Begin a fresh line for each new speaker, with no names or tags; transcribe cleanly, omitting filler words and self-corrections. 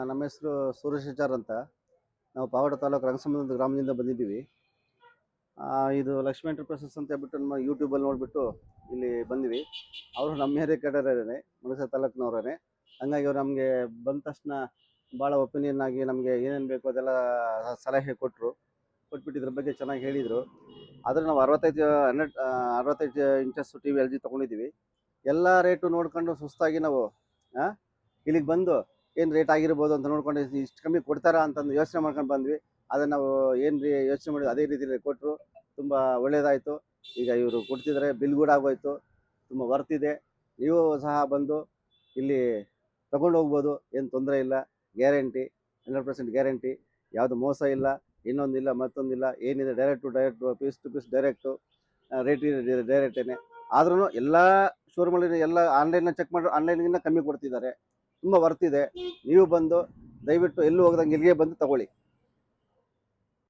ನಮ್ಮ ಹೆಸರು ಸೂರ್ಯಶೇಖರ್ ಅಂತ. ನಾವು ಪಾವಗಡ ತಾಲೂಕು ರಂಗಸಮುದ್ರ ಗ್ರಾಮದಿಂದ ಬಂದಿದ್ದೀವಿ. ಇದು ಲಕ್ಷ್ಮೀ ಎಂಟರ್ಪ್ರೈಸಸ್ ಅಂತ ಹೇಳ್ಬಿಟ್ಟು ನಮ್ಮ ಯೂಟ್ಯೂಬಲ್ಲಿ ನೋಡಿಬಿಟ್ಟು ಇಲ್ಲಿ ಬಂದ್ವಿ. ಅವರು ನಮ್ಮ ಏರಿಯಾ ಕಡೆಯವರೇ, ಮುಳಸೆ ತಾಲೂಕಿನವರೇ. ಹಂಗಾಗಿ ಅವ್ರು ನಮಗೆ ಬಂದ ತಕ್ಷಣ ಭಾಳ ಒಪಿನಿಯನ್ ಆಗಿ ನಮಗೆ ಏನೇನು ಬೇಕು ಅದೆಲ್ಲ ಸಲಹೆ ಕೊಟ್ಬಿಟ್ಟು ಇದ್ರ ಬಗ್ಗೆ ಚೆನ್ನಾಗಿ ಹೇಳಿದರು. ಆದರೆ ನಾವು 65 ಇಂಚಸ್ ಟಿ ವಿ LG ತೊಗೊಂಡಿದ್ದೀವಿ. ಎಲ್ಲ ರೇಟು ನೋಡ್ಕೊಂಡು ಸುಸ್ತಾಗಿ ನಾವು ಇಲ್ಲಿಗೆ ಬಂದು ಏನು ರೇಟ್ ಆಗಿರ್ಬೋದು ಅಂತ ನೋಡ್ಕೊಂಡು ಇಷ್ಟು ಕಮ್ಮಿ ಕೊಡ್ತಾರಾ ಅಂತಂದು ಯೋಚನೆ ಮಾಡ್ಕೊಂಡು ಬಂದ್ವಿ. ಅದನ್ನು ನಾವು ಏನು ಯೋಚನೆ ಮಾಡಿದ್ವಿ ಅದೇ ರೀತಿಯಲ್ಲಿ ಕೊಟ್ಟರು. ತುಂಬ ಒಳ್ಳೆಯದಾಯಿತು. ಈಗ ಇವರು ಕೊಡ್ತಿದ್ದಾರೆ, ಬಿಲ್ ಕೂಡ ಆಗೋಯ್ತು. ತುಂಬ ವರ್ತ್ ಇದೆ. ನೀವು ಸಹ ಬಂದು ಇಲ್ಲಿ ತಗೊಂಡು ಹೋಗ್ಬೋದು, ಏನು ತೊಂದರೆ ಇಲ್ಲ. Guarantee 100% guarantee. ಯಾವುದು ಮೋಸ ಇಲ್ಲ, ಇನ್ನೊಂದಿಲ್ಲ ಮತ್ತೊಂದಿಲ್ಲ, ಏನಿದೆ direct to direct, piece to piece direct, rate ಇದೆ ಡೈರೆಕ್ಟೇನೆ. ಆದ್ರೂ ಎಲ್ಲ ಶೋರೂಮಲ್ಲಿ ಎಲ್ಲ ಆನ್ಲೈನ್ನ ಚೆಕ್ ಮಾಡಿ ಆನ್ಲೈನ್ಗಿಂತ ಕಮ್ಮಿ ಕೊಡ್ತಿದ್ದಾರೆ. ತುಂಬ ವರ್ತ್ ಇದೆ. ನೀವು ಬಂದು ದಯವಿಟ್ಟು ಎಲ್ಲೂ ಹೋಗ್ದಂಗೆ ಇಲ್ಲಿಗೆ ಬಂದು ತಗೊಳ್ಳಿ.